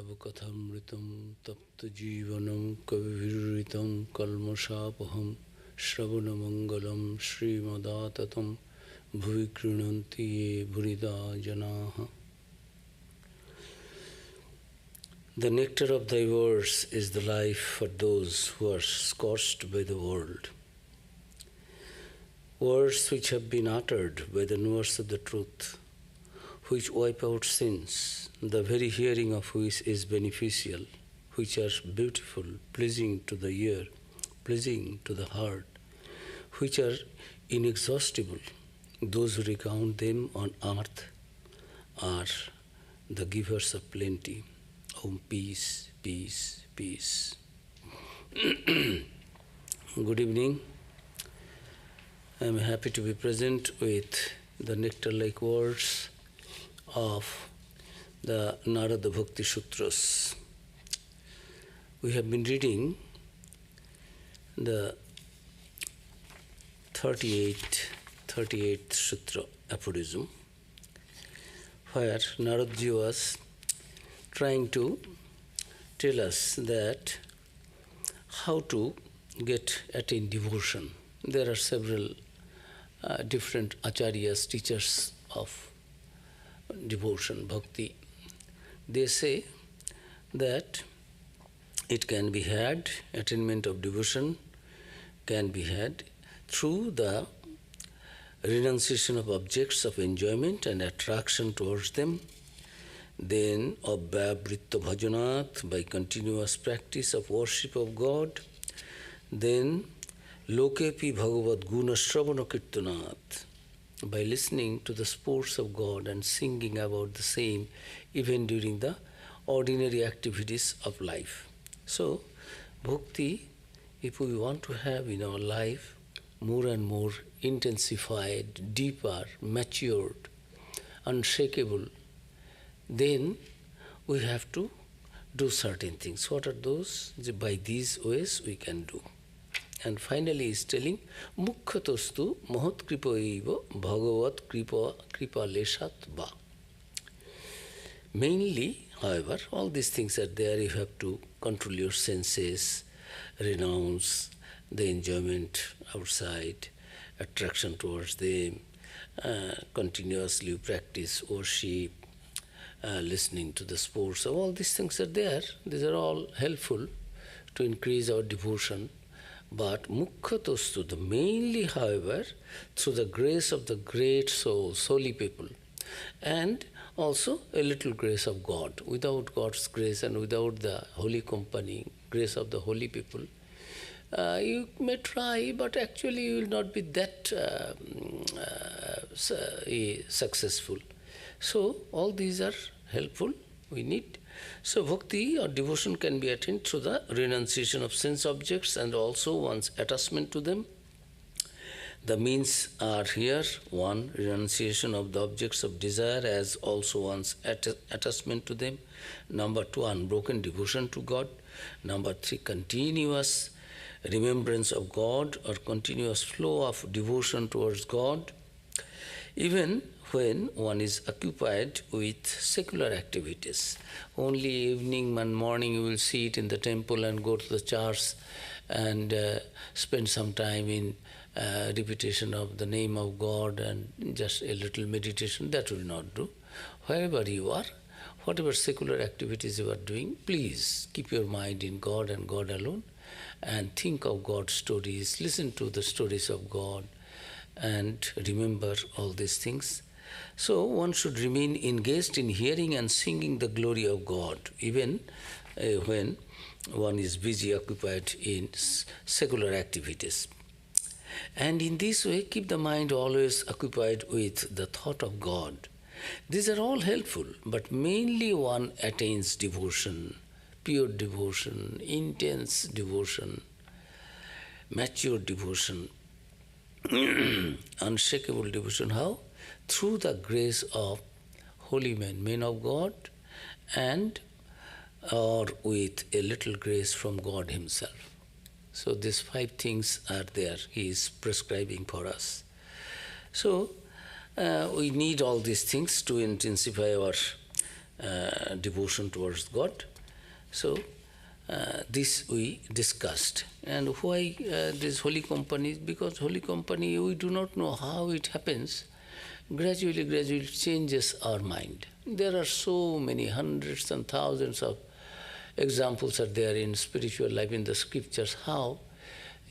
Tava Kathamritam Tapta Jivanam Kavivirritam Kalmasapaham Shravana Mangalam Srimadatam Bhuvi Krinanti Ye Bhurida Janaha. The nectar of thy words is the life for those who are scorched by the world. Words which have been uttered by the knowers of the truth, which wipe out sins, the very hearing of which is beneficial, which are beautiful, pleasing to the ear, pleasing to the heart, which are inexhaustible. Those who recount them on earth are the givers of plenty. Om, peace, peace, peace. Good evening. I am happy to be present with the nectar-like words of the Narada Bhakti Sutras. We have been reading the 38th Sutra aphorism, where Narada was trying to tell us that how to attain devotion. There are several different acharyas, teachers of devotion, bhakti. They say that it can be had, attainment of devotion can be had through the renunciation of objects of enjoyment and attraction towards them, then abhyavritta bhajanat, by continuous practice of worship of God, then lokepi bhagavad guna shravana kirtanat, by listening to the sports of God and singing about the same even during the ordinary activities of life. So, bhakti, if we want to have in our life more and more intensified, deeper, matured, unshakable, then we have to do certain things. What are those? By these ways we can do. And finally he is telling, Mukkhatostu mahat kripa bhagavat kripa leshat va. Mainly, however, all these things are there. You have to control your senses, renounce the enjoyment outside, attraction towards them, continuously practice worship, listening to the sports. So all these things are there. These are all helpful to increase our devotion. But Mukkhatostu, mainly, however, through the grace of the great souls, holy people, and also a little grace of God. Without God's grace and without the holy company, grace of the holy people, you may try, but actually you will not be that successful. So all these are helpful, we need. So bhakti or devotion can be attained through the renunciation of sense objects and also one's attachment to them. The means are here: 1, renunciation of the objects of desire as also one's attachment to them. Number 2, unbroken devotion to God. Number 3, continuous remembrance of God or continuous flow of devotion towards God, even when one is occupied with secular activities. Only evening and morning you will sit in the temple and go to the church and spend some time in repetition of the name of God and just a little meditation. That will not do. Wherever you are, whatever secular activities you are doing, please keep your mind in God and God alone, and think of God's stories, listen to the stories of God, and remember all these things. So one should remain engaged in hearing and singing the glory of God, even when one is busy, occupied in secular activities. And in this way, keep the mind always occupied with the thought of God. These are all helpful, but mainly one attains devotion, pure devotion, intense devotion, mature devotion, unshakable devotion. How? Through the grace of holy men of God, and or with a little grace from God Himself. So these 5 things are there, He is prescribing for us. So we need all these things to intensify our devotion towards God. So, this we discussed. And why this holy company? Because holy company, we do not know how it happens. Gradually changes our mind. There are so many hundreds and thousands of examples are there in spiritual life, in the scriptures, how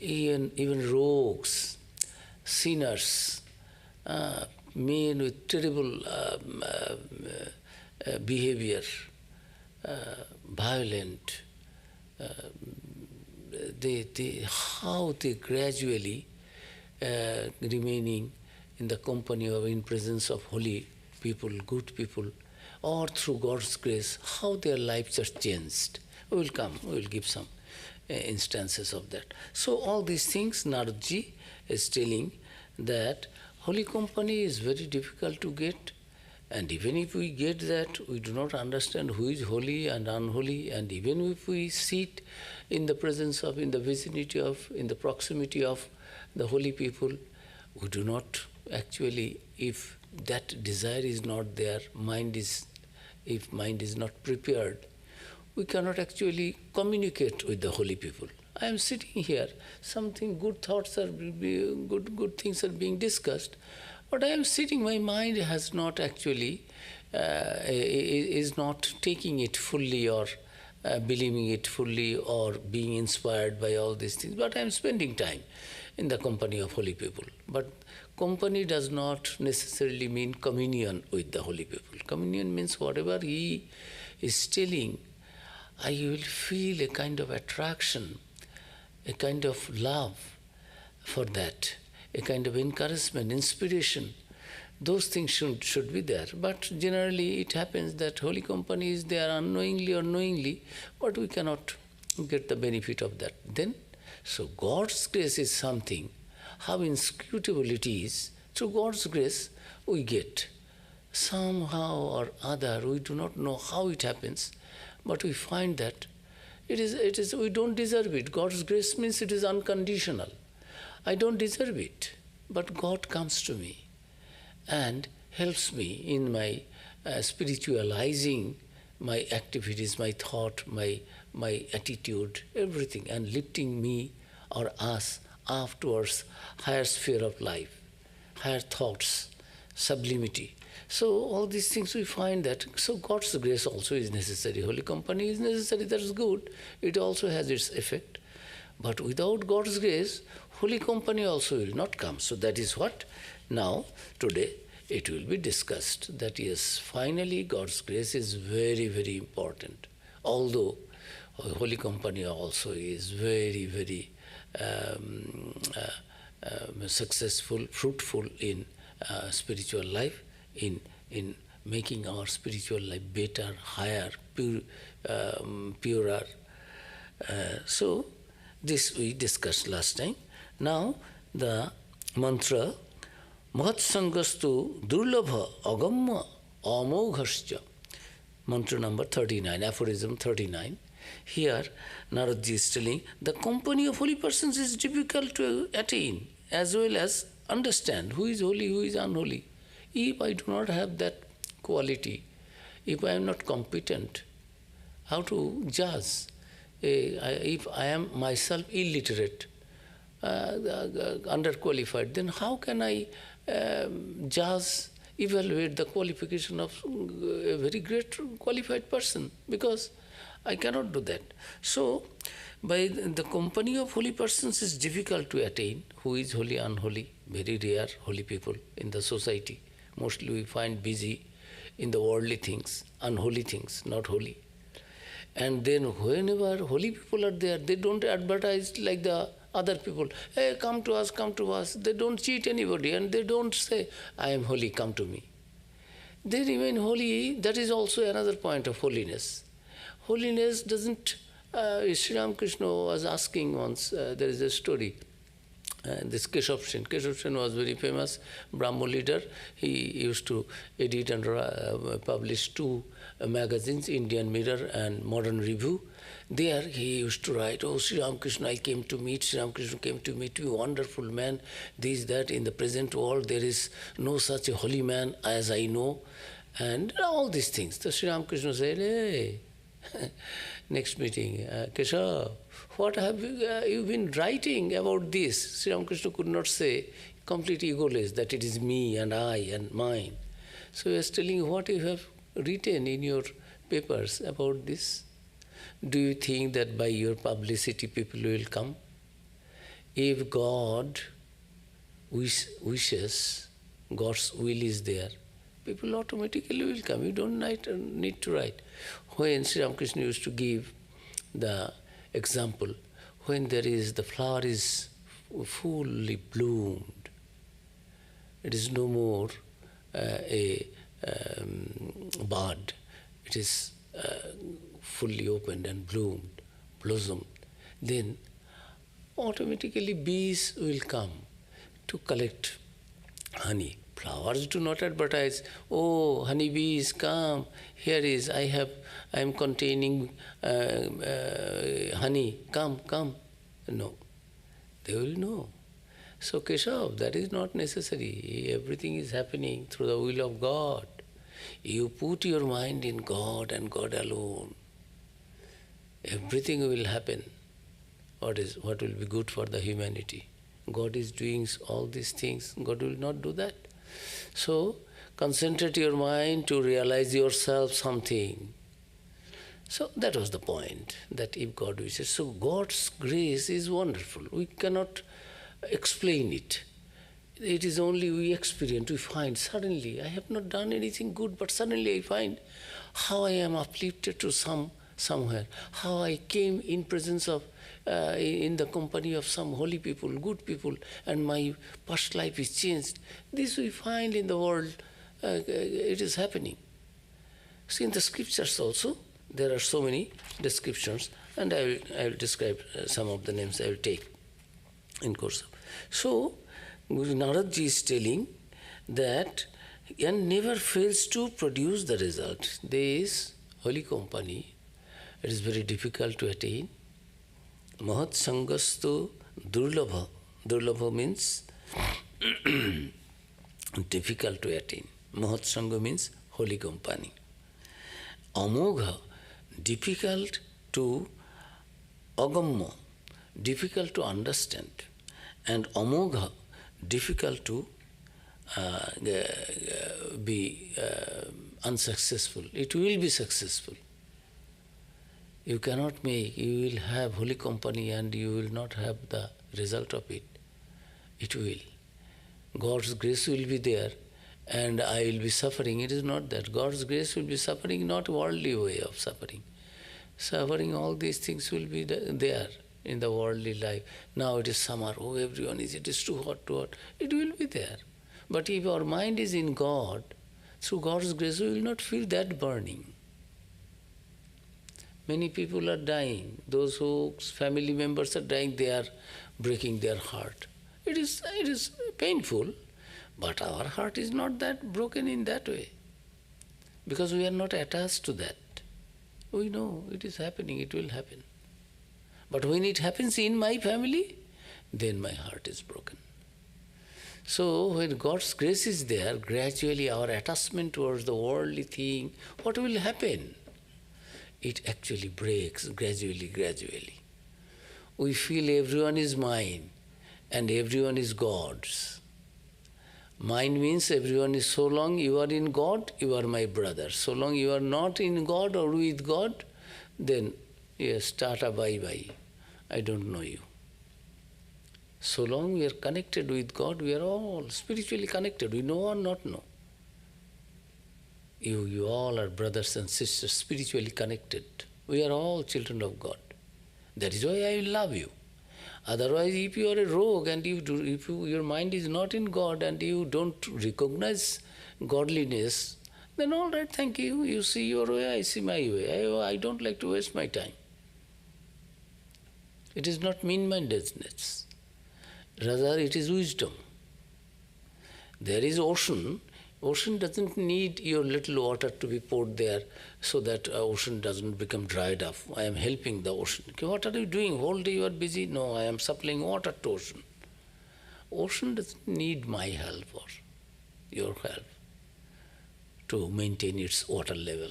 even rogues, sinners, men with terrible behavior, violent, how they gradually remaining in the company or in presence of holy people, good people, or through God's grace, how their lives are changed. We will give some instances of that. So all these things, Narada is telling that holy company is very difficult to get, and even if we get that, we do not understand who is holy and unholy, and even if we sit in the presence of, in the vicinity of, in the proximity of the holy people, we do not actually, if that desire is not there, if mind is not prepared, we cannot actually communicate with the holy people. I am sitting here, something good thoughts are good things are being discussed, but I am sitting, my mind has not actually is not taking it fully or believing it fully or being inspired by all these things. But I am spending time in the company of holy people. But company does not necessarily mean communion with the holy people. Communion means whatever he is telling, I will feel a kind of attraction, a kind of love for that, a kind of encouragement, inspiration. Those things should be there. But generally it happens that holy company is there unknowingly or knowingly, but we cannot get the benefit of that. Then, so God's grace is something, how inscrutable it is, through God's grace we get. Somehow or other, we do not know how it happens, but we find that it is we don't deserve it. God's grace means it is unconditional. I don't deserve it, but God comes to me and helps me in my spiritualizing my activities, my thought, my attitude, everything, and lifting me or us up towards higher sphere of life, higher thoughts, sublimity. So all these things we find that, so God's grace also is necessary. Holy company is necessary, that's good. It also has its effect. But without God's grace, holy company also will not come. So that is what now, today, it will be discussed. That yes, finally God's grace is very, very important. Although holy company also is very, very successful, fruitful in spiritual life, in making our spiritual life better, higher, purer. So this we discussed last time. Now the mantra Mahatsangastu Durlabha Agamma Amoghascha, mantra number 39, aphorism 39. Here Narada is telling the company of holy persons is difficult to attain as well as understand who is holy, who is unholy. If I do not have that quality, if I am not competent, how to judge? If I am myself illiterate, underqualified, then how can I judge, evaluate the qualification of a very great qualified person? Because I cannot do that. So, by the company of holy persons is difficult to attain. Who is holy, unholy? Very rare holy people in the society. Mostly we find busy in the worldly things, unholy things, not holy. And then whenever holy people are there, they don't advertise like the other people. Hey, come to us, come to us. They don't cheat anybody and they don't say, I am holy, come to me. They remain holy. That is also another point of holiness. Holiness doesn't... Sri Ramakrishna was asking once, there is a story, this Keshav Sen was very famous Brahmo leader. He used to edit and publish two magazines, Indian Mirror and Modern Review. There he used to write, oh, Sri Ramakrishna, I came to meet, Sri Ramakrishna came to meet you, wonderful man, this, that, in the present world there is no such a holy man as I know, and all these things. So Sri Ramakrishna said, hey, Next meeting, Keshav, what have you been writing about this? Sri Ramakrishna could not say, complete egoless, that it is me and I and mine. So he was telling what you have written in your papers about this. Do you think that by your publicity people will come? If God wishes, God's will is there, people automatically will come. You don't need to write. When Sri Ramakrishna used to give the example, when the flower is fully bloomed, it is no more a bud, it is fully opened and blossomed, then automatically bees will come to collect honey. Flowers do not advertise, oh, honey bees, come, here is, I am containing honey, come. No, they will know. So Keshav, that is not necessary. Everything is happening through the will of God. You put your mind in God and God alone. Everything will happen. What will be good for the humanity? God is doing all these things. God will not do that. So concentrate your mind to realize yourself something. So that was the point, that if God wishes. So God's grace is wonderful. We cannot explain it. It is only we experience, we find suddenly, I have not done anything good, but suddenly I find how I am uplifted to somewhere, how I came in presence of, in the company of some holy people, good people, and my past life is changed. This we find in the world, it is happening. See, in the scriptures also, there are so many descriptions, and I will describe some of the names I will take in course of. So, Narada ji is telling that and never fails to produce the result. This holy company, it is very difficult to attain. Mahat sangastu durlabha. Durlabha means difficult to attain. Mahat sangha means holy company. Amogha, difficult to agamma, difficult to understand. And amogha, difficult to be unsuccessful. It will be successful. You cannot make, you will have holy company and you will not have the result of it. It will. God's grace will be there and I will be suffering. It is not that. God's grace will be suffering, not worldly way of suffering. Suffering, all these things will be there in the worldly life. Now it is summer, oh everyone is, it is too hot. It will be there. But if our mind is in God, through God's grace we will not feel that burning. Many people are dying. Those whose family members are dying, they are breaking their heart. It is painful, but our heart is not that broken in that way. Because we are not attached to that. We know it is happening, it will happen. But when it happens in my family, then my heart is broken. So when God's grace is there, gradually our attachment towards the worldly thing, what will happen? It actually breaks gradually. We feel everyone is mine and everyone is God's. Mine means everyone is, so long you are in God, you are my brother. So long you are not in God or with God, then yes, tata bye-bye. I don't know you. So long we are connected with God, we are all spiritually connected. We know or not know. You all are brothers and sisters, spiritually connected. We are all children of God. That is why I will love you. Otherwise, if you are a rogue and if your mind is not in God and you don't recognize godliness, then all right, thank you. You see your way, I see my way. I don't like to waste my time. It is not mean-mindedness. Rather, it is wisdom. There is ocean. Ocean doesn't need your little water to be poured there so that ocean doesn't become dried up. I am helping the ocean. Okay, what are you doing? Whole day you are busy? No, I am supplying water to ocean. Ocean doesn't need my help or your help to maintain its water level.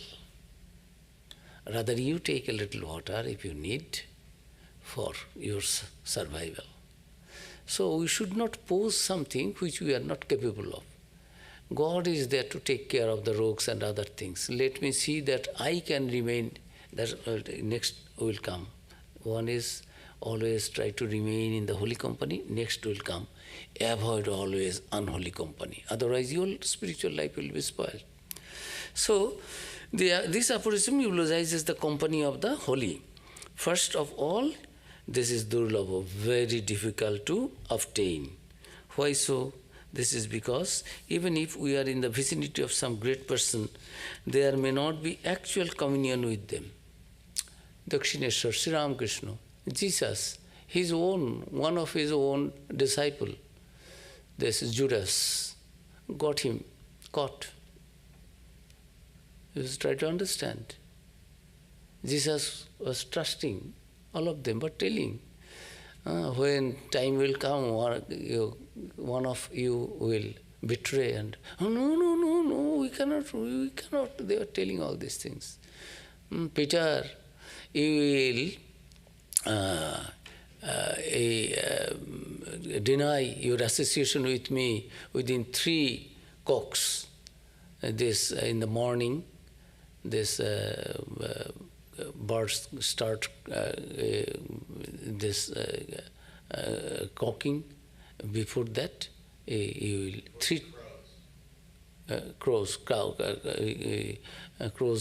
Rather you take a little water if you need for your survival. So we should not pose something which we are not capable of. God is there to take care of the rogues and other things. Let me see that I can remain, that next will come. One is always try to remain in the holy company, next will come. Avoid always unholy company. Otherwise your spiritual life will be spoiled. So this aphorism eulogizes the company of the holy. First of all, this is durlabha, very difficult to obtain. Why so? This is because even if we are in the vicinity of some great person, there may not be actual communion with them. Dakshineshwar, Sri Ramakrishna, Jesus, one of his own disciple, this is Judas, got him caught. You just try to understand. Jesus was trusting all of them, but telling, when time will come, one of you will betray, and no, we cannot. They were telling all these things. Peter, you will deny your association with me within 3 cocks. This in the morning, this birds start cocking. Before that, you will 3 crows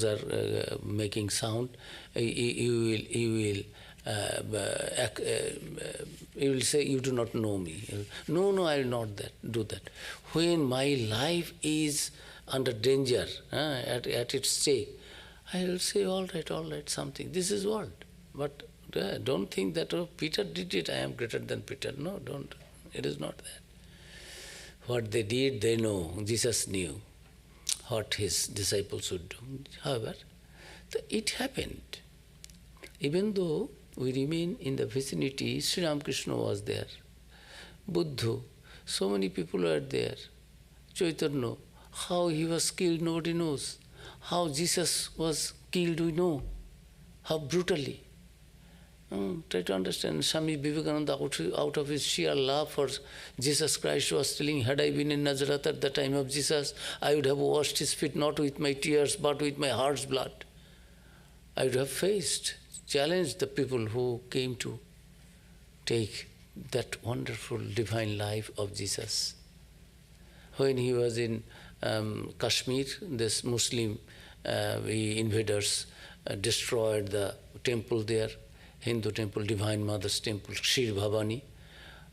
are making sound. You will say, you do not know me. No, I will not do that. When my life is under danger, at its stake, I will say, all right, something. This is world. But don't think that, Peter did it, I am greater than Peter. No, don't. It is not that. What they did, they know. Jesus knew what his disciples would do. However, it happened. Even though we remain in the vicinity, Sri Ramakrishna was there. Buddha, so many people were there. Chaitanya, how he was killed, nobody knows. How Jesus was killed, we know. How brutally. Try to understand. Swami Vivekananda, out of his sheer love for Jesus Christ, was telling, had I been in Nazareth at the time of Jesus, I would have washed his feet not with my tears but with my heart's blood. I would have challenged the people who came to take that wonderful divine life of Jesus. When he was in Kashmir, this Muslim invaders destroyed the temple there, Hindu temple, Divine Mother's temple, Shir Bhavani.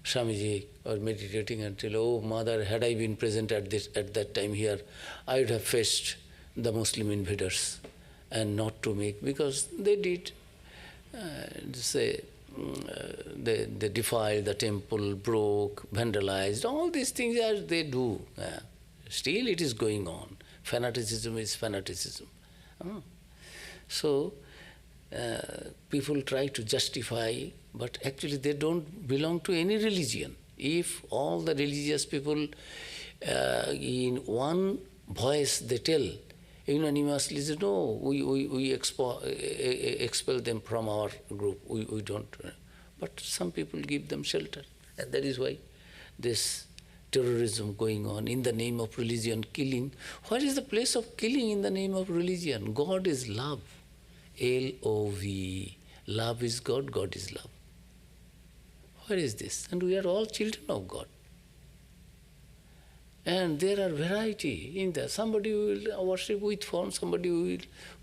Swamiji was meditating and tell, oh Mother, had I been present at that time here, I would have faced the Muslim invaders and not to make, because they did they defiled the temple, broke, vandalized, all these things as they do. Still it is going on. Fanaticism is fanaticism. So people try to justify, but actually they don't belong to any religion. If all the religious people in one voice they tell, unanimously say, no, we expel them from our group, we don't. But some people give them shelter. And that is why this terrorism going on in the name of religion, killing. What is the place of killing in the name of religion? God is love. L-O-V. Love is God, God is love. What is this? And we are all children of God. And there are variety in there. Somebody will worship with form, somebody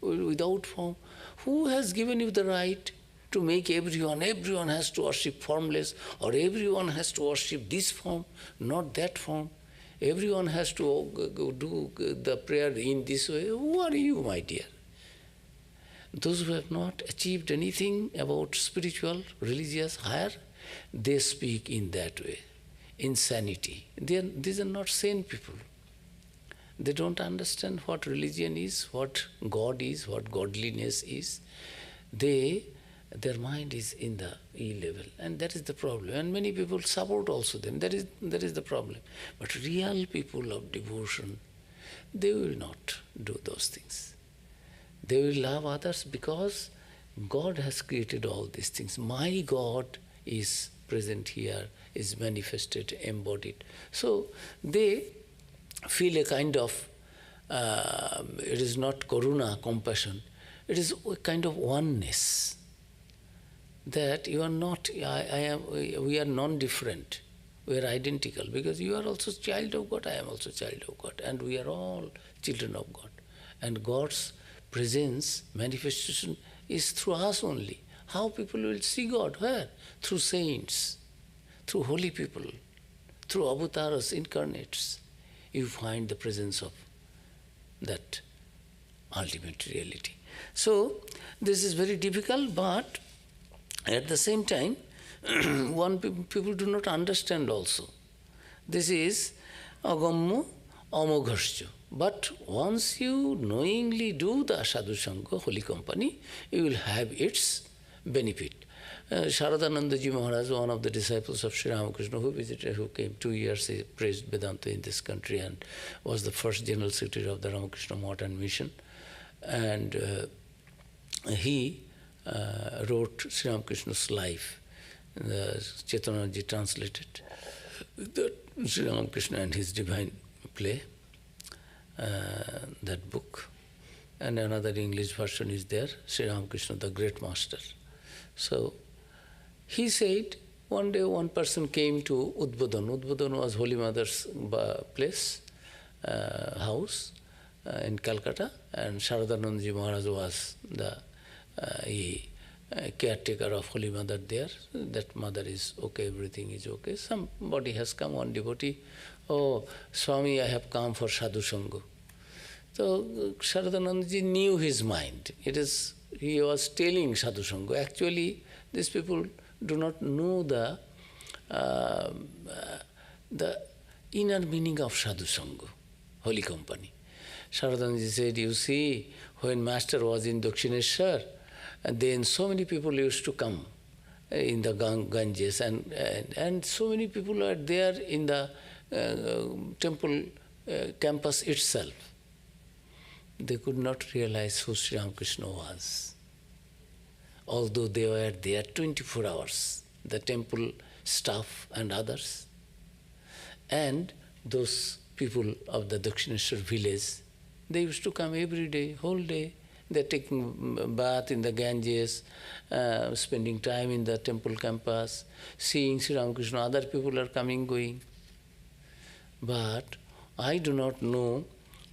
will without form. Who has given you the right to make everyone has to worship formless, or everyone has to worship this form, not that form? Everyone has to go do the prayer in this way. Who are you, my dear? Those who have not achieved anything about spiritual, religious, higher, they speak in that way. Insanity. These are not sane people. They don't understand what religion is, what God is, what godliness is. Their mind is in the E level, and that is the problem. And many people support also them. That is the problem. But real people of devotion, they will not do those things. They will love others because God has created all these things. My God is present here, is manifested, embodied. So they feel a kind of, it is not karuna, compassion, it is a kind of oneness. That you are not, we are non-different, we are identical, because you are also child of God, I am also child of God, and we are all children of God. And God's presence, manifestation is through us only. How people will see God? Where? Through saints, through holy people, through avatars, incarnates. You find the presence of that ultimate reality. So, this is very difficult, but at the same time, people do not understand also. This is agammo amogharsya. But once you knowingly do the sadhu sangha, holy company, you will have its benefit. Sharadanandaji Maharaj, one of the disciples of Sri Ramakrishna, who came 2 years, he preached Vedanta in this country and was the first general secretary of the Ramakrishna Math and Mission. And he wrote Sri Ramakrishna's life. Chaitanya translated the Sri Ramakrishna and his divine play, that book. And another English version is there, Sri Ramakrishna, the Great Master. So, he said, one day one person came to Udbodhan. Udbodhan was Holy Mother's place, house in Calcutta, and Sharadanandaji Maharaj was the caretaker of Holy Mother there. That mother is okay, everything is okay. Somebody has come, one devotee, oh, Swami, I have come for sadhu sangha. So Sharadanandaji knew his mind. He was telling sadhu sangha. Actually, these people do not know the inner meaning of sadhu sangha, holy company. Sharadanandaji said, you see, when Master was in Dakshineshwar, then so many people used to come in the Ganges, and so many people are there in the temple campus itself. They could not realize who Sri Ramakrishna was. Although they were there 24 hours, the temple staff and others. And those people of the Dakshineshwar village, they used to come every day, whole day. They're taking bath in the Ganges, spending time in the temple campus, seeing Sri Ramakrishna. Other people are coming, going. But I do not know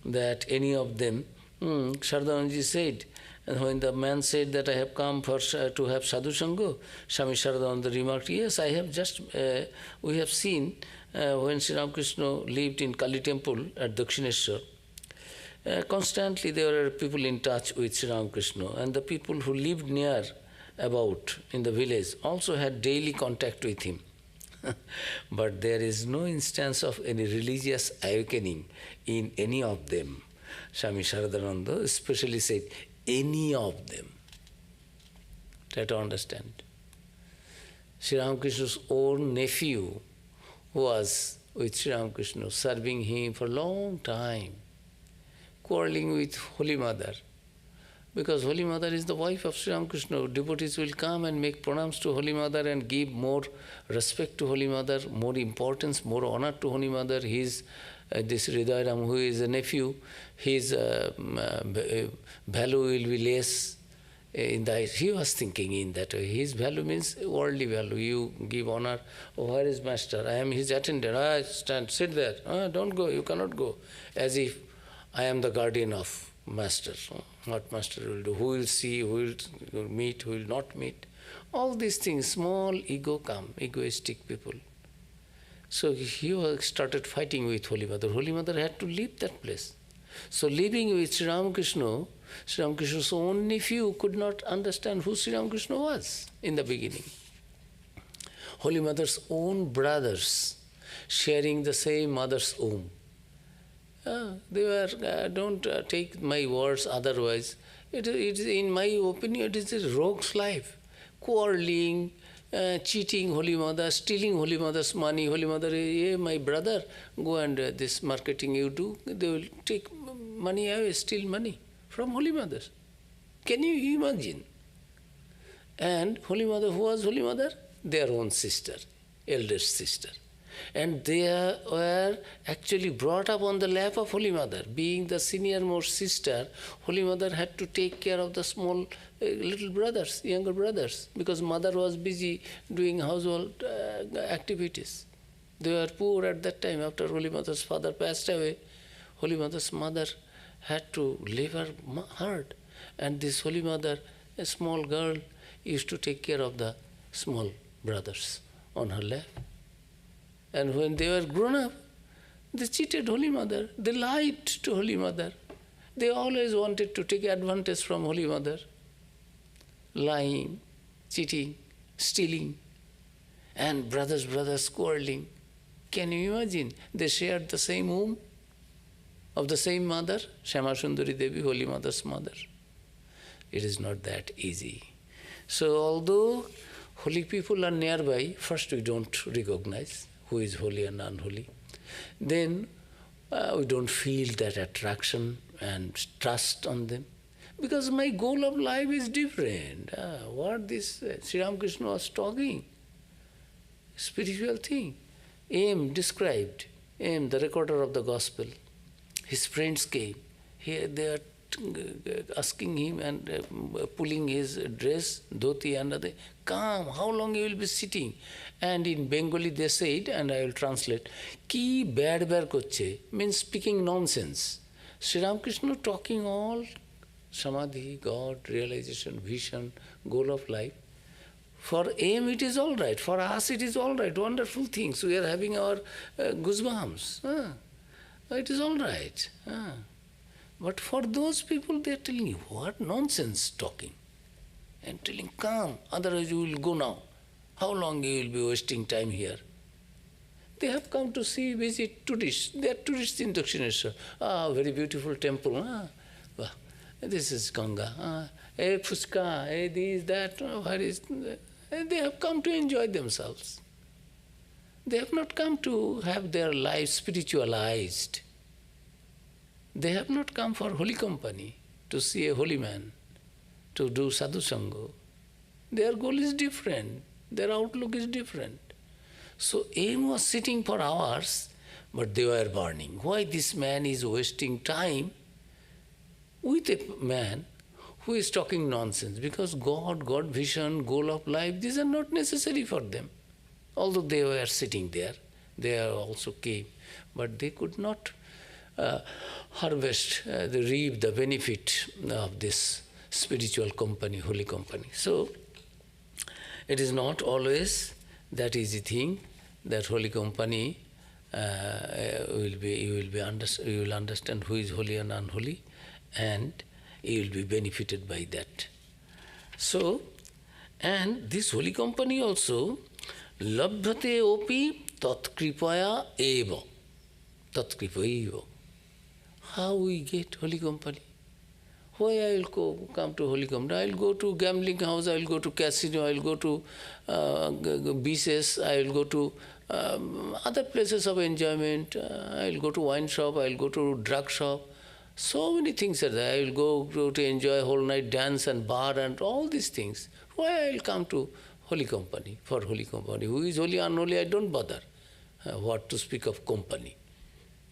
that any of them, Sharadanandaji said, and when the man said that I have come to have sadhu sangha, Swami Sharadananda remarked, yes, I have just, we have seen when Sri Ramakrishna lived in Kali temple at Dakshineshwar, constantly there were people in touch with Sri Ramakrishna, and the people who lived near about in the village also had daily contact with him. But there is no instance of any religious awakening in any of them. Swami Sharadananda especially said, any of them. Try to understand. Sri Ramakrishna's own nephew was with Sri Ramakrishna, serving him for a long time, quarreling with Holy Mother. Because Holy Mother is the wife of Sri Ramakrishna. Devotees will come and make pranams to Holy Mother and give more respect to Holy Mother, more importance, more honor to Holy Mother. This Hridayaram, who is a nephew, his value will be less. He was thinking in that way. His value means worldly value. You give honor. Oh, where is Master? I am his attendant. Sit there. Don't go. You cannot go. As if I am the guardian of Master. What Master will do, who will see, who will meet, who will not meet. All these things, small ego come, egoistic people. So he started fighting with Holy Mother. Holy Mother had to leave that place. So living with Sri Ramakrishna's own nephew could not understand who Sri Ramakrishna was in the beginning. Holy Mother's own brothers sharing the same mother's womb. They were, don't take my words otherwise. It is, in my opinion, it is a rogue's life. Quarreling, cheating Holy Mother, stealing Holy Mother's money. Holy Mother, hey, my brother, go and this marketing you do. They will take money away, steal money from Holy Mother. Can you imagine? And Holy Mother, who was Holy Mother? Their own sister, eldest sister. And they were actually brought up on the lap of Holy Mother. Being the senior-most sister, Holy Mother had to take care of the small little brothers, younger brothers, because mother was busy doing household activities. They were poor at that time. After Holy Mother's father passed away, Holy Mother's mother had to labor hard. And this Holy Mother, a small girl, used to take care of the small brothers on her lap. And when they were grown up, they cheated Holy Mother. They lied to Holy Mother. They always wanted to take advantage from Holy Mother. Lying, cheating, stealing, and brothers quarreling. Can you imagine? They shared the same womb of the same mother, Shama Sundari Devi, Holy Mother's mother. It is not that easy. So although holy people are nearby, first we don't recognize who is holy and unholy. Then we don't feel that attraction and trust on them. Because my goal of life is different. What this Sri Ramakrishna was talking, spiritual thing. Aim described, Aim, the recorder of the gospel. His friends came. Here they are asking him and pulling his dress, dhoti, and other. Come, how long you will be sitting? And in Bengali they said, and I will translate, ki bad bar koche, means speaking nonsense. Sri Ramakrishna talking all samadhi, God, realization, vision, goal of life. For Aim it is all right, for us it is all right, wonderful things. We are having our goosebumps. It is all right. But for those people, they are telling you, what nonsense talking. And telling, come, otherwise you will go now. How long you will be wasting time here? They have come to see, visit tourists. They are tourists in Dakshineshwar. Very beautiful temple. Wow. This is Ganga. Hey, Fuska, hey, this, that. Where is... They have come to enjoy themselves. They have not come to have their life spiritualized. They have not come for holy company, to see a holy man, to do sadhu sangha. Their goal is different. Their outlook is different. So Aim was sitting for hours, but they were burning. Why this man is wasting time with a man who is talking nonsense? Because God vision, goal of life, these are not necessary for them. Although they were sitting there, they also came, but they could not harvest, reap the benefit of this spiritual company, holy company. So, it is not always that easy thing that holy company you will understand who is holy and unholy, and you will be benefited by that. So, and this holy company also, labhyate opi tatkripaya eva. Tatkripaya eva. How we get holy company? Why I will come to holy company? I will go to gambling house, I will go to casino, I will go to beaches, I will go to other places of enjoyment, I will go to wine shop, I will go to drug shop. So many things are there. I will go to enjoy whole night dance and bar and all these things. Why I will come to holy company, for holy company? Who is holy, unholy, I don't bother. What to speak of company?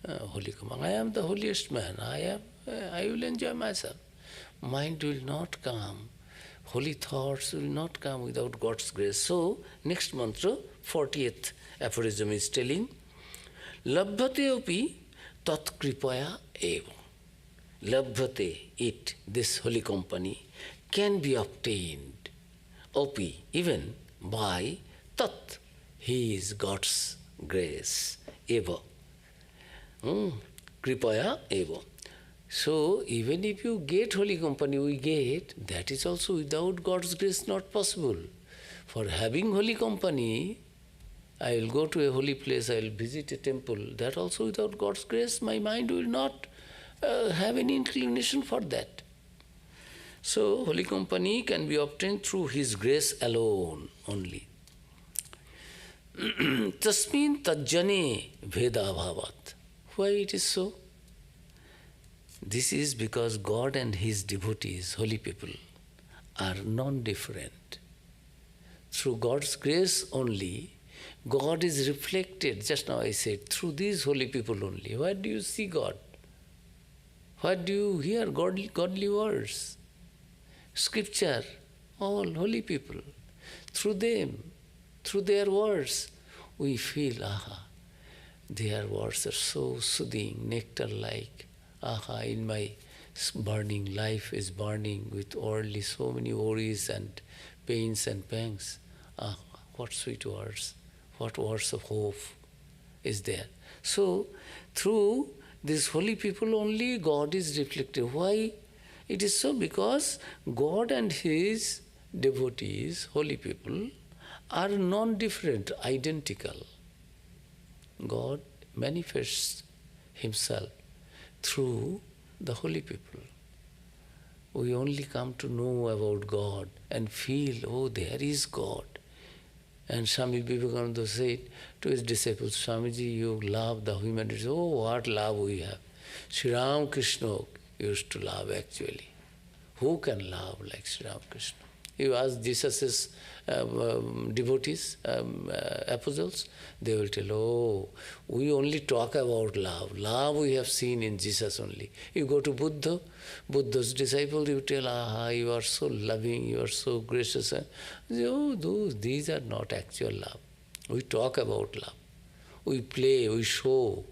Holy company. I am the holiest man. I will enjoy myself. Mind will not come. Holy thoughts will not come without God's grace. So, next mantra, 40th aphorism is telling, labhyate opi tat kripaya eva. Labhyate, it, this holy company, can be obtained, opi, even by tat, he is God's grace, eva. Kripaya eva. So, even if you get holy company, we get, that is also without God's grace not possible. For having holy company, I will go to a holy place, I will visit a temple, that also without God's grace, my mind will not have any inclination for that. So, holy company can be obtained through His grace alone only. Tasmin tajjane veda bhavat. Why it is so? This is because God and His devotees, holy people, are non-different. Through God's grace only, God is reflected, just now I said, through these holy people only. Where do you see God? Where do you hear godly words? Scripture, all holy people. Through them, through their words, we feel, their words are so soothing, nectar-like. In my burning life is burning with worldly so many worries and pains and pangs. What sweet words, what words of hope is there. So, through these holy people only God is reflected. Why it is so? Because God and His devotees, holy people, are non-different, identical. God manifests Himself through the holy people. We only come to know about God and feel, there is God. And Swami Vivekananda said to his disciples, Swamiji, you love the human race. What love we have. Sri Ram Krishna used to love actually. Who can love like Sri Ram Krishna? You ask Jesus' devotees, apostles, they will tell, we only talk about love. Love we have seen in Jesus only. You go to Buddha's disciples, you tell, you are so loving, you are so gracious. These are not actual love. We talk about love. We play, we show.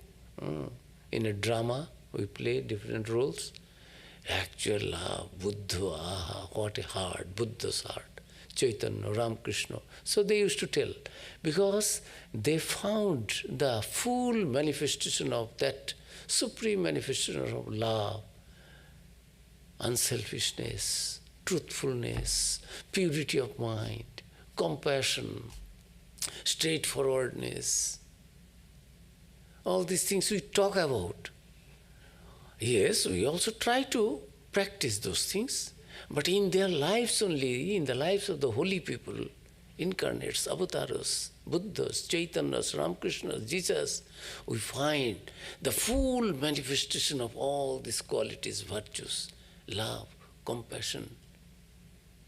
In a drama, we play different roles. Actual love, Buddha, what a heart, Buddha's heart, Chaitanya, Ramakrishna. So they used to tell, because they found the full manifestation of that supreme manifestation of love, unselfishness, truthfulness, purity of mind, compassion, straightforwardness. All these things we talk about. Yes, we also try to practice those things, but in their lives only, in the lives of the holy people, incarnates, avatars, Buddhas, Chaitanyas, Ramakrishnas, Jesus, we find the full manifestation of all these qualities, virtues, love, compassion,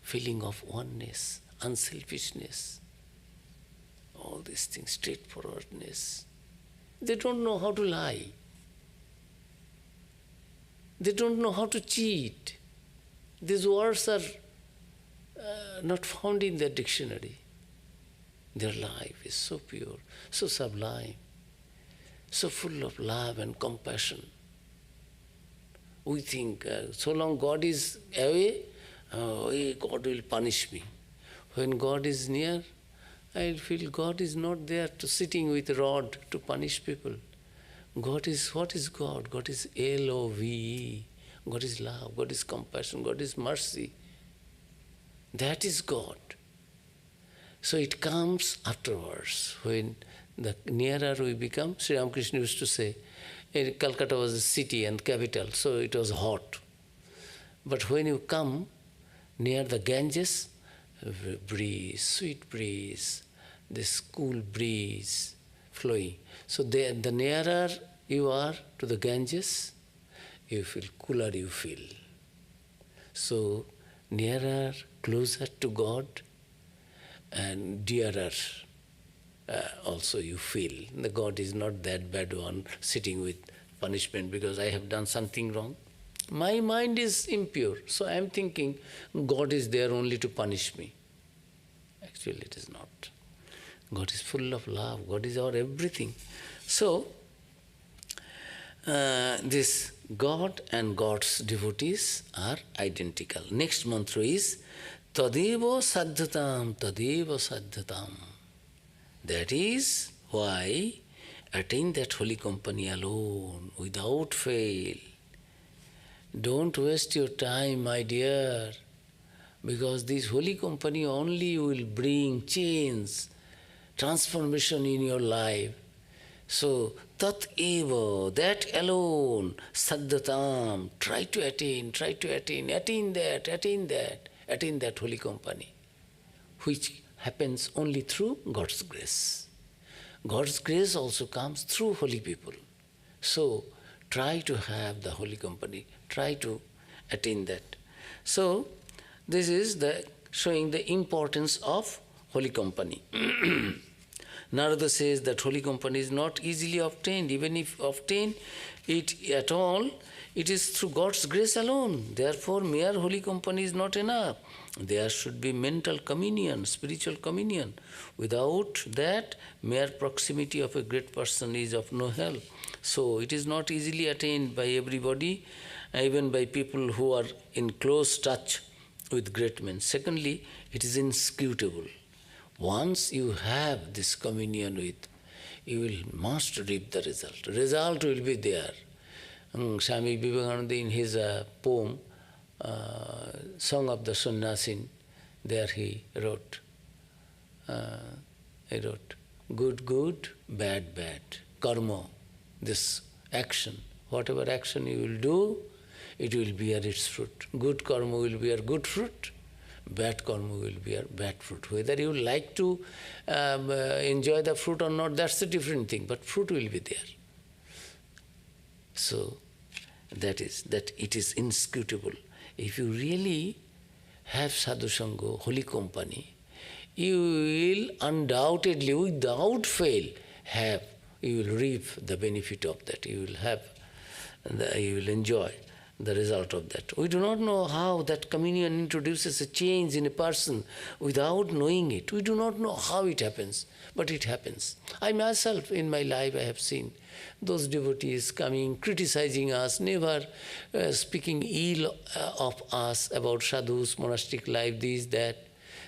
feeling of oneness, unselfishness, all these things, straightforwardness. They don't know how to lie. They don't know how to cheat. These words are not found in their dictionary. Their life is so pure, so sublime, so full of love and compassion. We think, so long God is away, God will punish me. When God is near, I feel God is not there to sitting with a rod to punish people. God is, what is God? God is L-O-V-E. God is love, God is compassion, God is mercy. That is God. So it comes afterwards. When the nearer we become, Sri Ramakrishna used to say, Calcutta was a city and capital, so it was hot. But when you come near the Ganges, breeze, sweet breeze, this cool breeze flowing. So the nearer you are to the Ganges, you feel cooler, you feel. So nearer, closer to God, and dearer also you feel. The God is not that bad one sitting with punishment because I have done something wrong. My mind is impure, so I am thinking God is there only to punish me. Actually it is not. God is full of love, God is our everything. So, this God and God's devotees are identical. Next mantra is Tadeva Sadhatam, Tadeva Sadhatam. That is why attain that holy company alone, without fail. Don't waste your time, my dear, because this holy company only will bring change, transformation in your life. So, tat eva, that alone, sadhatam, try to attain that holy company, which happens only through God's grace. God's grace also comes through holy people. So, Try to have the holy company. Try to attain that. So, this is showing the importance of holy company. Narada says that holy company is not easily obtained. Even if obtained it at all, it is through God's grace alone. Therefore, mere holy company is not enough. There should be mental communion, spiritual communion. Without that, mere proximity of a great person is of no help. So, it is not easily attained by everybody, even by people who are in close touch with great men. Secondly, it is inscrutable. Once you have this communion with, you must reap the result. Result will be there. Swami Vivekananda in his poem, Song of the Sannyasin, there he wrote, good, good, bad, bad. Karma, this action, whatever action you will do, it will bear its fruit. Good karma will bear good fruit, bad karma will bear bad fruit. Whether you like to enjoy the fruit or not, that's a different thing, but fruit will be there. So, that it is inscrutable. If you really have sadhu sangha, holy company, you will undoubtedly, without fail, you will reap the benefit of that. You will enjoy the result of that. We do not know how that communion introduces a change in a person without knowing it. We do not know how it happens, but it happens. I myself, in my life, I have seen those devotees coming, criticizing us, never speaking ill of us about sadhus, monastic life, this, that.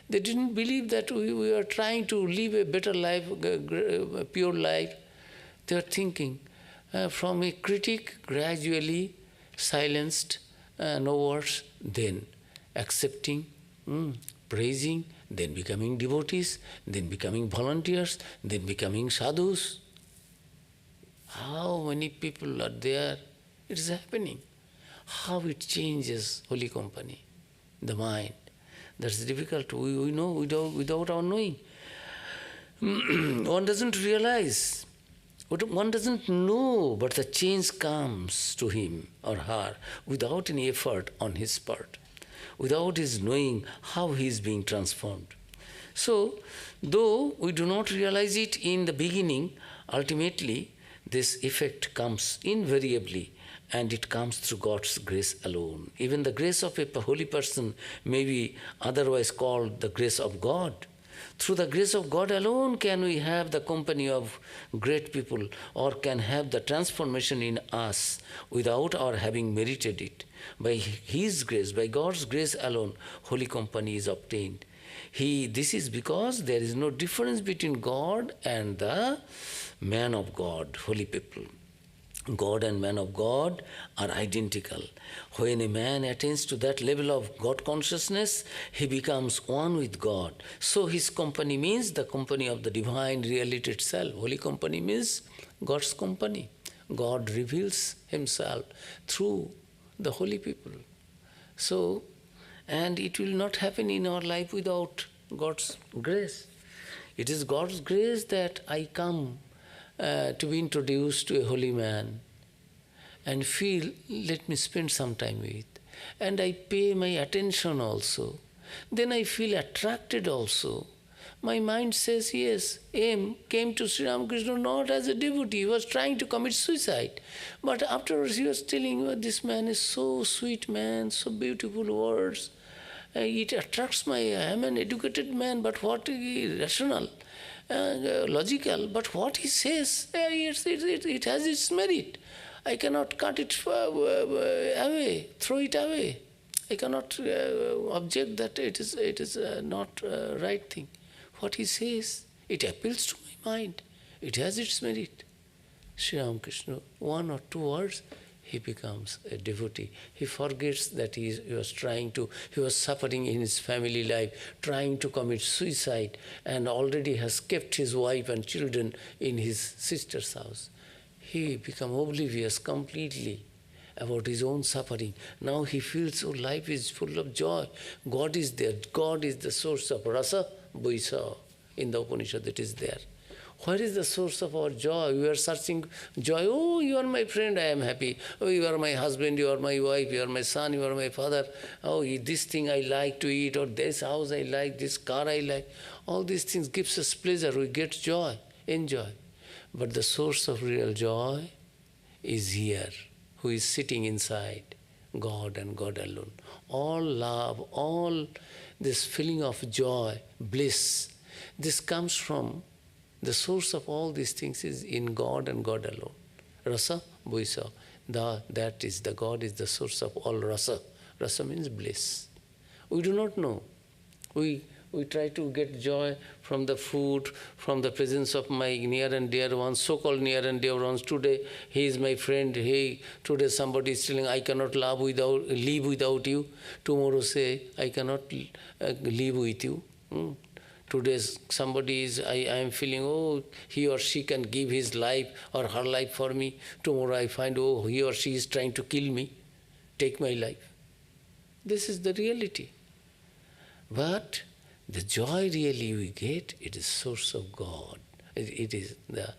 They didn't believe that we were trying to live a better life, a pure life. They were thinking. From a critic, gradually silenced, no words, then accepting, praising, then becoming devotees, then becoming volunteers, then becoming sadhus. How many people are there? It is happening. How it changes holy company, the mind. That's difficult. We know without our knowing. One doesn't realize. One doesn't know, but the change comes to him or her without any effort on his part, without his knowing how he is being transformed. So, though we do not realize it in the beginning, ultimately this effect comes invariably, and it comes through God's grace alone. Even the grace of a holy person may be otherwise called the grace of God. Through the grace of God alone can we have the company of great people, or can have the transformation in us without our having merited it. By His grace, by God's grace alone, holy company is obtained. This is because there is no difference between God and the man of God, holy people. God and man of God are identical. When a man attains to that level of God consciousness, he becomes one with God. So his company means the company of the divine reality itself. Holy company means God's company. God reveals himself through the holy people. So, and it will not happen in our life without God's grace. It is God's grace that I come to be introduced to a holy man and feel, let me spend some time with. And I pay my attention also. Then I feel attracted also. My mind says, yes, M came to Sri Ramakrishna not as a devotee, he was trying to commit suicide. But afterwards he was telling, oh, this man is so sweet man, so beautiful words. It attracts I am an educated man, but what is rational? Logical, but what he says, it has its merit. I cannot cut it away, throw it away. I cannot object that it is not right thing. What he says, it appeals to my mind. It has its merit. Sri Ramakrishna, one or two words, he becomes a devotee. He forgets that he was suffering in his family life, trying to commit suicide, and already has kept his wife and children in his sister's house. He becomes oblivious completely about his own suffering. Now he feels, oh, life is full of joy. God is there. God is the source of rasa, vaisa. In the Upanishad it is there. Where is the source of our joy? We are searching joy. Oh, you are my friend, I am happy. Oh, you are my husband, you are my wife, you are my son, you are my father. Oh, this thing I like to eat, or this house I like, this car I like. All these things gives us pleasure. We get joy, enjoy. But the source of real joy is here, who is sitting inside, God and God alone. All love, all this feeling of joy, bliss, this comes from the source of all these things is in God and God alone. Rasa, Buisa, that is the God is the source of all rasa. Rasa means bliss. We do not know. We try to get joy from the food, from the presence of my near and dear ones, so-called near and dear ones. Today, he is my friend. Hey, today somebody is telling, I cannot live without you. Tomorrow say, I cannot live with you. Today somebody is, I am feeling, oh, he or she can give his life or her life for me. Tomorrow I find, oh, he or she is trying to kill me, take my life. This is the reality. But the joy really we get, it is source of God. It is the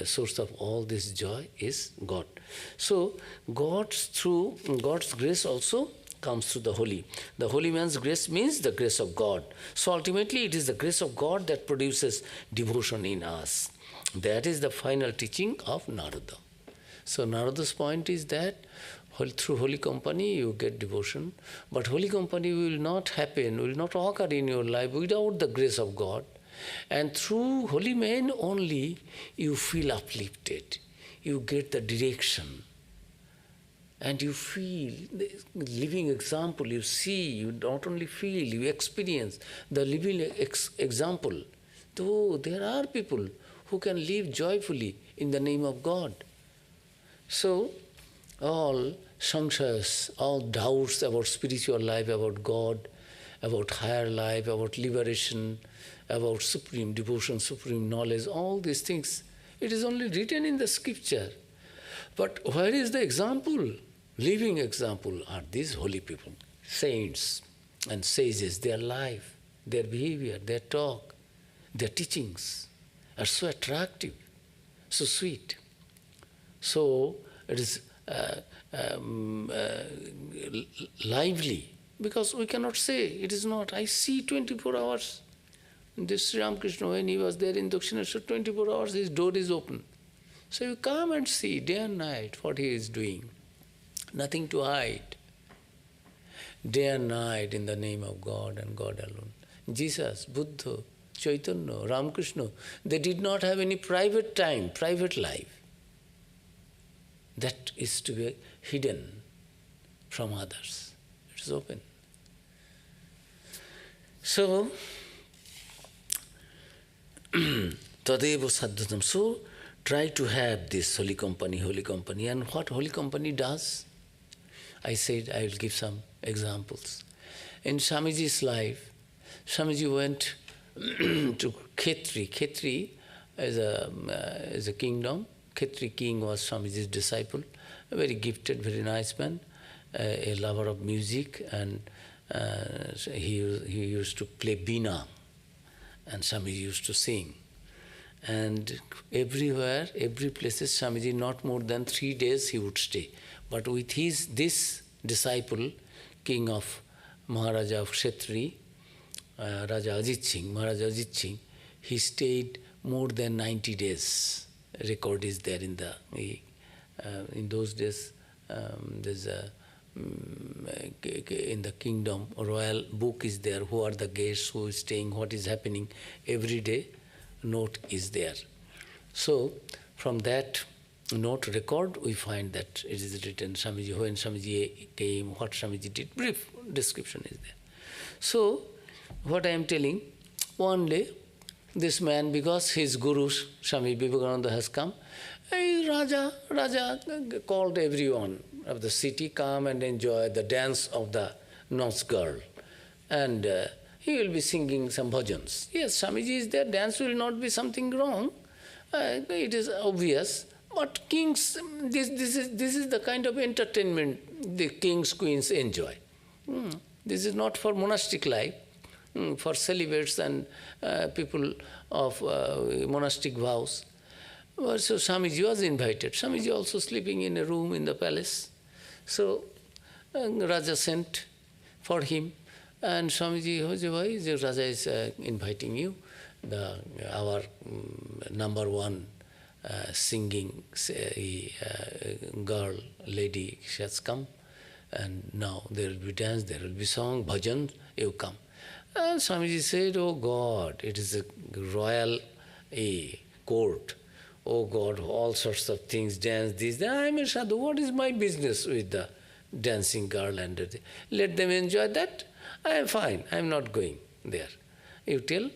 source of all this joy is God. So through God's grace also comes through the holy. The holy man's grace means the grace of God. So ultimately it is the grace of God that produces devotion in us. That is the final teaching of Narada. So Narada's point is that through holy company you get devotion, but holy company will not happen, will not occur in your life without the grace of God. And through holy men only you feel uplifted, you get the direction. And you feel the living example, you see, you not only feel, you experience the living example. Though there are people who can live joyfully in the name of God. So, all samshayas, all doubts about spiritual life, about God, about higher life, about liberation, about supreme devotion, supreme knowledge, all these things, it is only written in the scripture. But where is the example? Living example are these holy people, saints and sages. Their life, their behavior, their talk, their teachings are so attractive, so sweet. So it is lively, because we cannot say it is not. I see 24 hours. This Sri Ramakrishna, when he was there in Dakshineshwar, 24 hours his door is open. So you come and see day and night what he is doing. Nothing to hide. Day and night in the name of God and God alone. Jesus, Buddha, Chaitanya, Ramakrishna, they did not have any private time, private life. That is to be hidden from others. It is open. So, Tadeva Sadhatam. So, try to have this holy company. And what holy company does? I said I will give some examples. In Swamiji's life, Swamiji went to Khetri. Khetri is a kingdom. Khetri king was Swamiji's disciple, a very gifted, very nice man, a lover of music, and he used to play Veena, and Swamiji used to sing. And everywhere, every places, Swamiji, not more than 3 days he would stay. But with this disciple, king of Maharaja of Khetri, Maharaja Ajit Singh, he stayed more than 90 days. Record is there in those days. There's in the kingdom, a royal book is there. Who are the guests? Who is staying? What is happening? Every day, note is there. So, from that note record, we find that it is written Swamiji, when Swamiji came, what Swamiji did, brief description is there. So, what I am telling, one day, this man, because his guru, Swami Vivekananda has come, Raja called everyone of the city, come and enjoy the dance of the nurse girl. And he will be singing some bhajans. Yes, Swamiji is there, dance will not be something wrong. It is obvious. But kings, this is the kind of entertainment the kings, queens enjoy. This is not for monastic life. for celibates and people of monastic vows. Well, so Swamiji was invited. Swamiji also sleeping in a room in the palace. So Raja sent for him, and Swamiji, why the Raja is inviting you? Our number one singing girl, lady, she has come, and now there will be dance, there will be song, bhajan, you come. And Swamiji said, oh God, it is a royal court. Oh God, all sorts of things, dance, this, that. I am a sadhu, what is my business with the dancing girl? And let them enjoy that. I am fine, I am not going there. You tell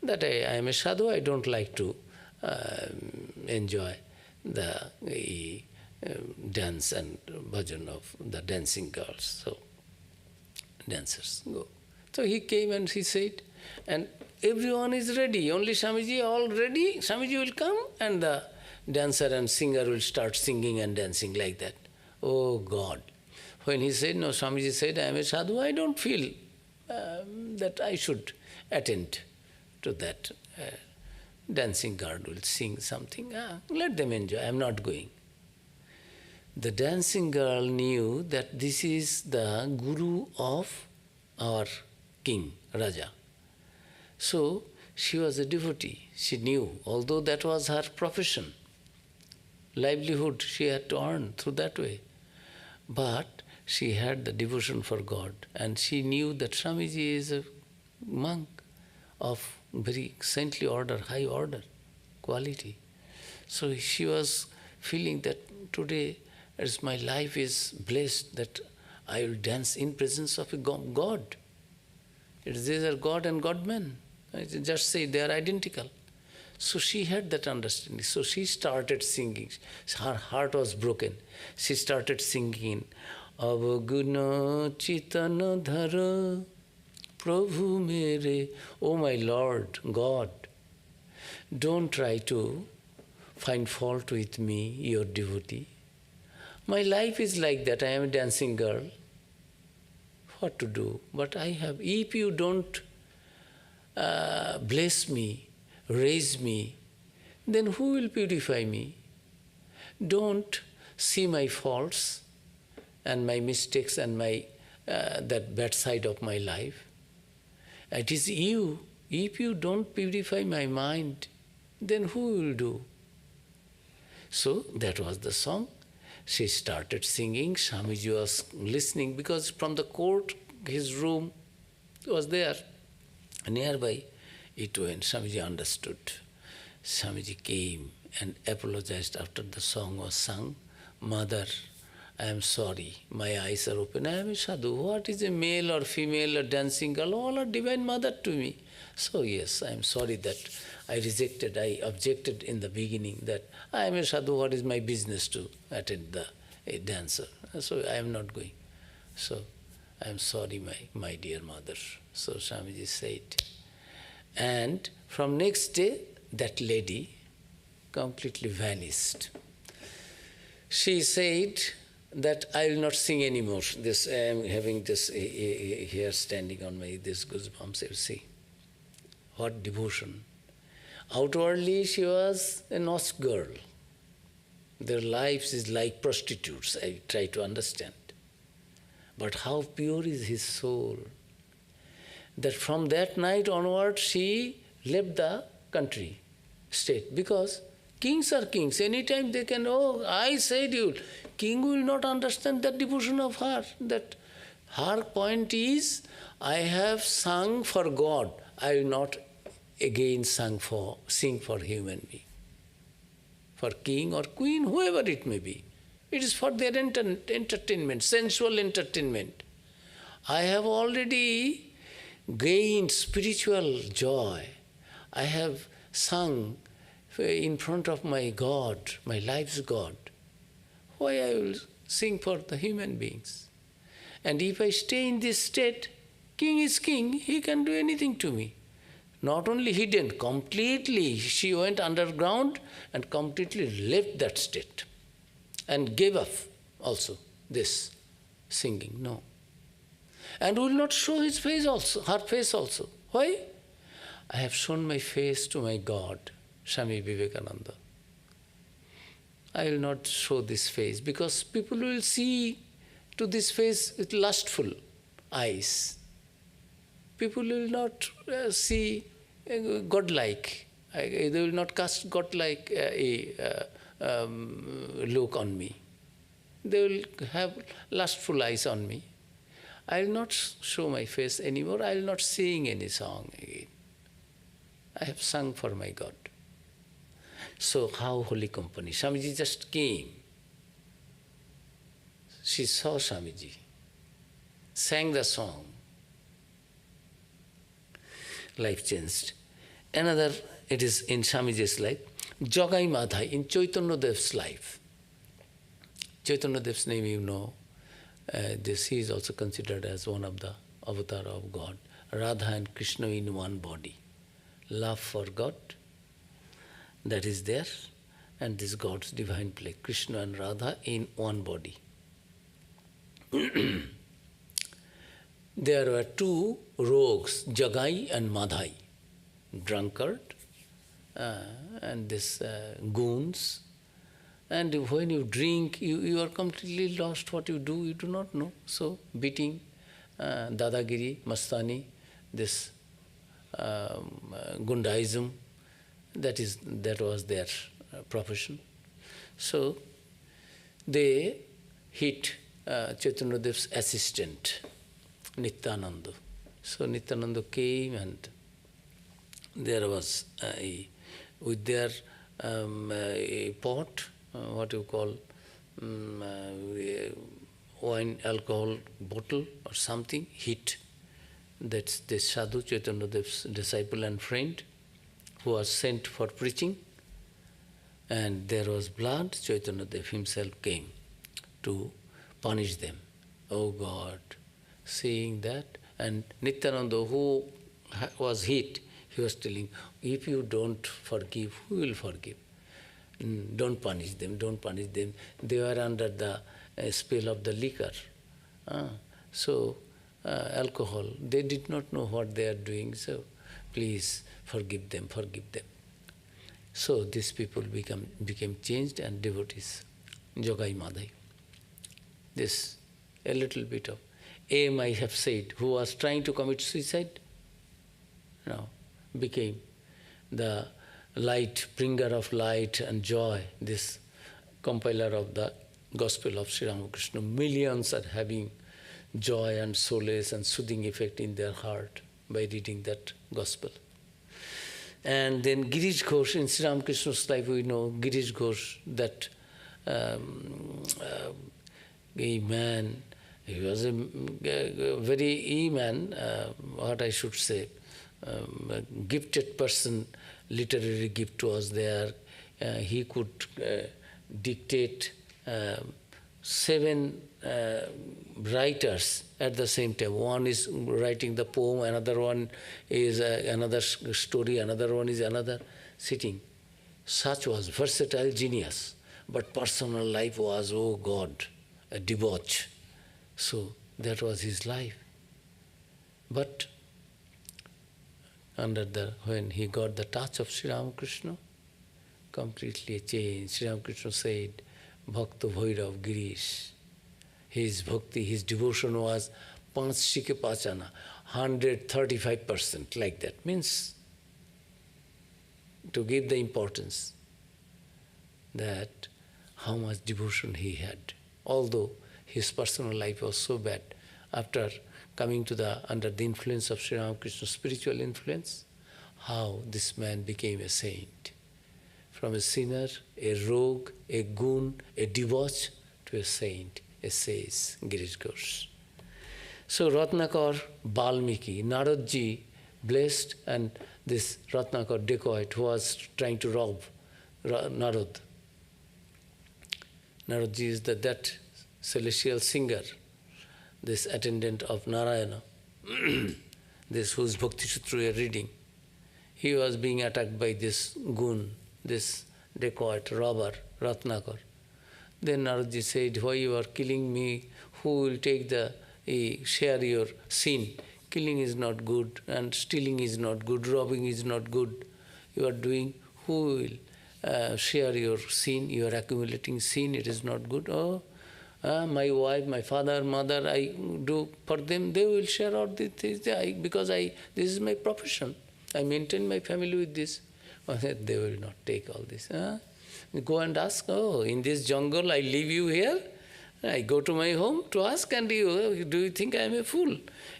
that I am a sadhu, I don't like to enjoy the dance and bhajan of the dancing girls. So, dancers go. So he came and he said, and everyone is ready, only Swamiji all ready, Swamiji will come and the dancer and singer will start singing and dancing like that. Oh God. When he said, no, Swamiji said, I am a sadhu, I don't feel that I should attend to that. Dancing girl will sing something, let them enjoy, I am not going. The dancing girl knew that this is the guru of our king, Raja. So she was a devotee, she knew, although that was her profession, livelihood she had to earn through that way. But she had the devotion for God, and she knew that Swamiji is a monk of very saintly order, high order, quality. So she was feeling that today, as my life is blessed, that I will dance in presence of a God. These are God and God-men. I just say they are identical. So she had that understanding. So she started singing. Her heart was broken. She started singing, Avaguna Chitana Dhara Prabhu Mere. Oh my Lord, God, don't try to find fault with me, your devotee. My life is like that. I am a dancing girl. What to do? But I have, if you don't bless me, raise me, then who will purify me? Don't see my faults and my mistakes and my that bad side of my life. It is you. If you don't purify my mind, then who will do? So that was the song. She started singing. Swamiji was listening because from the court, his room was there nearby. It went. Swamiji understood. Swamiji came and apologized after the song was sung. Mother, I am sorry. My eyes are open. I am a sadhu. What is a male or female or dancing girl? All are divine mother to me. So yes, I am sorry that I objected in the beginning that I am a sadhu, what is my business to attend a dancer? So I am not going. So I am sorry, my dear mother. So Swamiji said. And from next day, that lady completely vanished. She said that I will not sing anymore. This I am having this hair standing on my this goosebumps. You see, what devotion! Outwardly, she was a nice girl. Their lives is like prostitutes. I try to understand. But how pure is his soul? That from that night onward, she left the country, state, because kings are kings. Anytime they can, oh, I said you. King will not understand that devotion of her. That her point is, I have sung for God. I will not again sing for human being. For king or queen, whoever it may be. It is for their entertainment, sensual entertainment. I have already gained spiritual joy. I have sung in front of my God, my life's God. Why I will sing for the human beings? And if I stay in this state, king is king, he can do anything to me. Not only hidden, completely, she went underground and completely left that state and gave up also this singing, no. And will not show his face also, her face also. Why? I have shown my face to my God, Swami Vivekananda. I will not show this face because people will see to this face with lustful eyes. People will not see godlike. They will not cast godlike look on me. They will have lustful eyes on me. I will not show my face anymore. I will not sing any song again. I have sung for my God. So how holy company? Swamiji just came. She saw Swamiji, sang the song. Life changed. Another, it is in Swamiji's life, Jogai Madhai, in Chaitanya Dev's life. Chaitanya Dev's name you know. He is also considered as one of the avatar of God. Radha and Krishna in one body. Love for God, that is there, and this God's divine play. Krishna and Radha in one body. There were two rogues, Jagai and Madhai, drunkard, and this goons. And when you drink, you are completely lost. What you do not know. So beating, dadagiri, mastani, this Gundaism, that was their profession. So they hit Chaitanya Dev's assistant, Nityananda. So Nityananda came, and there was with their a pot, what you call wine, alcohol bottle or something, hit. That's this Sadhu, Chaitanya Dev's disciple and friend, who was sent for preaching, and there was blood. Chaitanya Dev himself came to punish them. Oh God, seeing that, and Nityananda, who was hit, he was telling, if you don't forgive, who will forgive? Don't punish them, don't punish them. They were under the spell of the liquor. Alcohol, they did not know what they are doing, so please forgive them, forgive them. So these people became changed and devotees. Jogai Madhai. This, a little bit of aim I have said, who was trying to commit suicide, now became the light, bringer of light and joy, this compiler of the Gospel of Sri Ramakrishna. Millions are having joy and solace and soothing effect in their heart by reading that Gospel. And then Girish Ghosh, in Sri Ramakrishna's life we know Girish Ghosh, that a man, he was a very man, what I should say, a gifted person, literary gift was there. He could dictate 7 writers at the same time. One is writing the poem, another one is another story, another one is another sitting. Such was versatile genius, but personal life was, oh God, a debauch. So that was his life. But when he got the touch of Sri Ramakrishna, completely changed. Sri Ramakrishna said, Bhakta Bhairav Girish. His bhakti, his devotion was 5 shike pachana, 135%, like that. Means to give the importance that how much devotion he had. Although his personal life was so bad, after coming to under the influence of Sri Ramakrishna's spiritual influence, how this man became a saint. From a sinner, a rogue, a goon, a debauch, to a saint, a sage, Girish Ghosh. So Ratnakar, Valmiki, Naradji blessed, and this Ratnakar dacoit who was trying to rob Narad. Naradji is that celestial singer, this attendant of Narayana, this whose Bhakti Sutra we are reading. He was being attacked by this goon, this dacoit, robber, Ratnakar. Then Naradji said, why you are killing me? Who will take share your sin? killing is not good, and stealing is not good, robbing is not good. You are doing, who will share your sin? You are accumulating sin, it is not good. My wife, my father, mother, I do for them, they will share all these things, because this is my profession. I maintain my family with this. They will not take all this. Go and ask, in this jungle I leave you here? I go to my home to ask, and do you think I am a fool?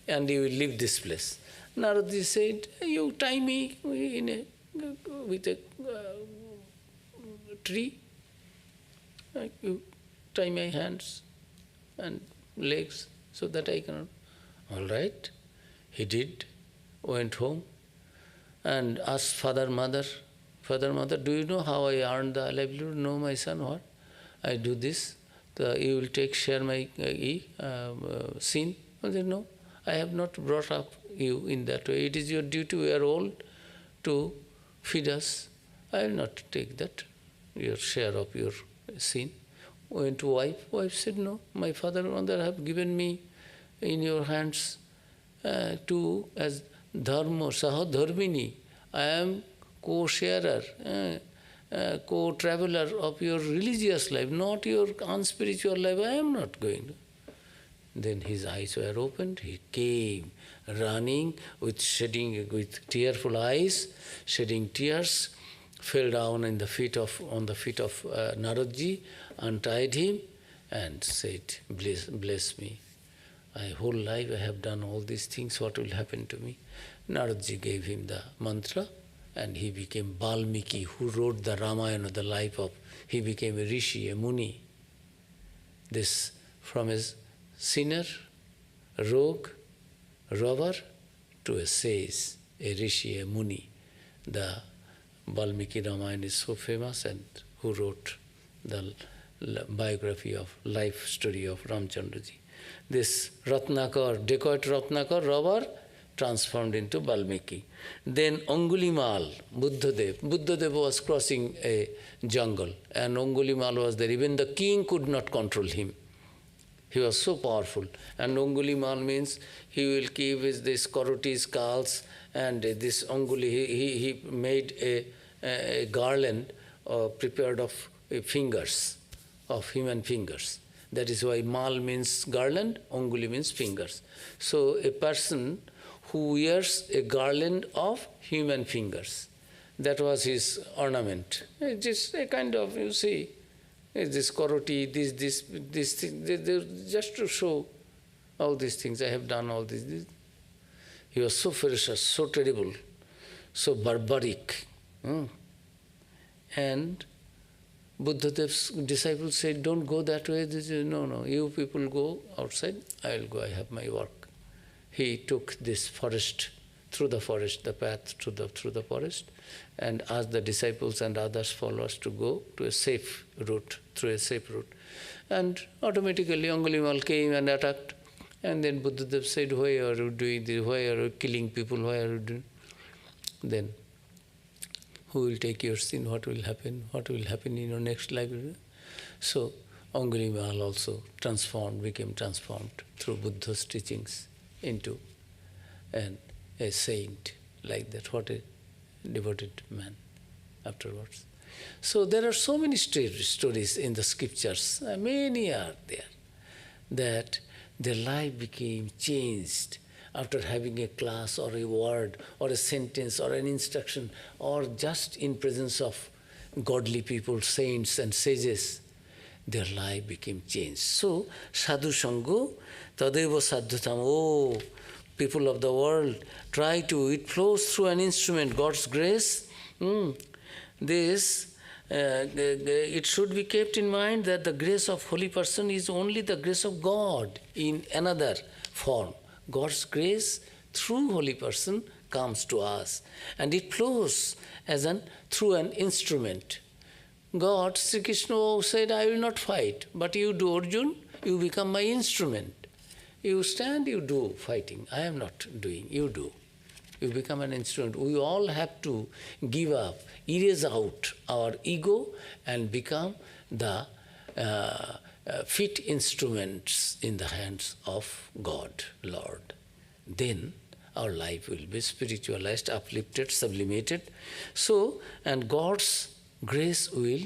And you will leave this place. Narada said, you tie me with a tree. You tie my hands and legs so that I cannot. All right. He did, went home and asked father, mother, do you know how I earn the livelihood? No, my son, what? I do this. You will share my sin? I said, no, I have not brought up you in that way. It is your duty, we are old, to feed us. I will not take that, your share of your sin. Went to wife. Wife said, no, my father and mother have given me in your hands to as dharma, sahadharmini. I am co-sharer, co-traveler of your religious life, not your unspiritual life. I am not going. Then his eyes were opened. He came running with tearful eyes, shedding tears, fell down on the feet of Naradji, untied him, and said, bless me. My whole life I have done all these things. What will happen to me? Naradji gave him the mantra, and he became Valmiki, who wrote the Ramayana, the life of. He became a rishi, a muni. This from a sinner, rogue, robber, to a sage, a rishi, a muni. The Valmiki Ramayana is so famous, and who wrote the biography of life story of Ramchandraji. This Ratnakar, dacoit Ratnakar, robber, transformed into Valmiki. Then Angulimal, Buddhadev was crossing a jungle, and Angulimal was there. Even the king could not control him. He was so powerful. And Angulimal means he will keep this Karoti skulls, and this Anguli, he made a garland prepared of fingers, of human fingers. That is why Mal means garland, Anguli means fingers. So a person who wears a garland of human fingers, that was his ornament. Just a kind of, you see, this Karoti, this thing, just to show all these things. I have done all this. He was so ferocious, so terrible, so barbaric. And Buddhadev's disciples said, don't go that way. They said, no, you people go outside, I will go, I have my work. He took this forest, through the forest, the path through the forest, and asked the disciples and others followers to go to a safe route, through a safe route. And automatically Angulimal came and attacked. And then Buddhadev said, why are you doing this? Why are you killing people? Why are you doing? Then, who will take your sin? What will happen? What will happen in your next life? So Angulimal also became transformed through Buddha's teachings into a saint like that. What a devoted man afterwards. So there are so many stories in the scriptures, many are there, that their life became changed after having a class or a word or a sentence or an instruction, or just in presence of godly people, saints and sages. Their life became changed. So, sadhu sango tadeva sadhutam. People of the world, try to, it flows through an instrument, God's grace. It should be kept in mind that the grace of holy person is only the grace of God in another form. God's grace through holy person comes to us, and it flows through an instrument. God, Sri Krishna said, I will not fight, but you do, Arjun, you become my instrument. You stand, you do fighting. I am not doing, you do. You become an instrument. We all have to give up, erase out our ego and become the fit instruments in the hands of God, Lord. Then our life will be spiritualized, uplifted, sublimated. So, and God's grace will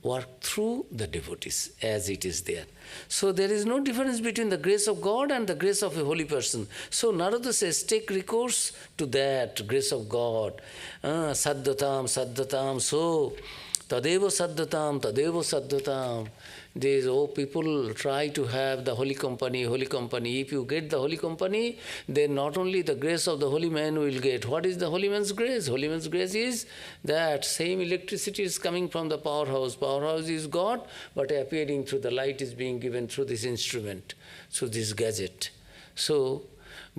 work through the devotees as it is there. So there is no difference between the grace of God and the grace of a holy person. So Narada says, take recourse to that grace of God. Saddhatam, saddhatam, so tadeva saddhatam, tadeva saddhatam. These people try to have the holy company, holy company. If you get the holy company, then not only the grace of the holy man will get. What is the holy man's grace? Holy man's grace is that same electricity is coming from the powerhouse. Powerhouse is God, but appearing through the light is being given through this instrument, through this gadget. So,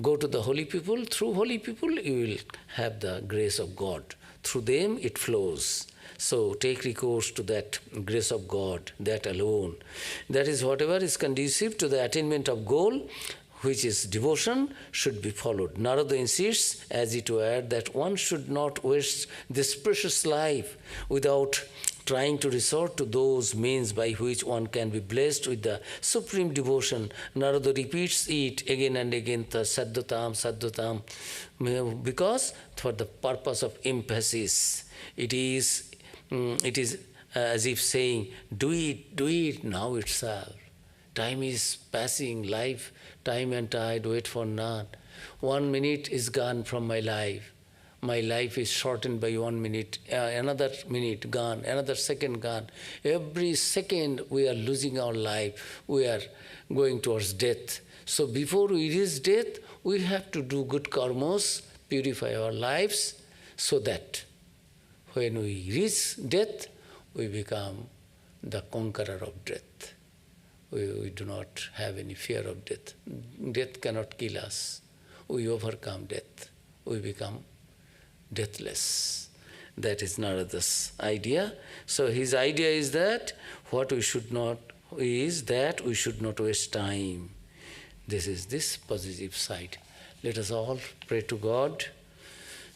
go to the holy people. Through holy people, you will have the grace of God. Through them, it flows. So take recourse to that grace of God, that alone. That is, whatever is conducive to the attainment of goal, which is devotion, should be followed. Narada insists, as it were, that one should not waste this precious life without trying to resort to those means by which one can be blessed with the supreme devotion. Narada repeats it again and again, the saddhatam, saddhatam, because for the purpose of emphasis. It is as if saying, do it now itself. Time is passing, life, time and tide wait for none. 1 minute is gone from my life. My life is shortened by 1 minute, another minute gone, another second gone. Every second we are losing our life, we are going towards death. So before we reach death, we have to do good karmas, purify our lives, so that when we reach death, we become the conqueror of death. We do not have any fear of death. Death cannot kill us. We overcome death. We become deathless. That is Narada's idea. So his idea is that we should not waste time. This is this positive side. Let us all pray to God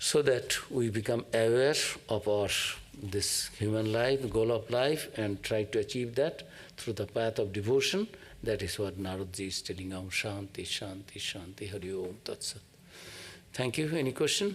so that we become aware of this human life, goal of life, and try to achieve that through the path of devotion. That is what Narada is telling. Om Shanti, Shanti, Shanti, Hari Om Tat Sat. Thank you. Any question?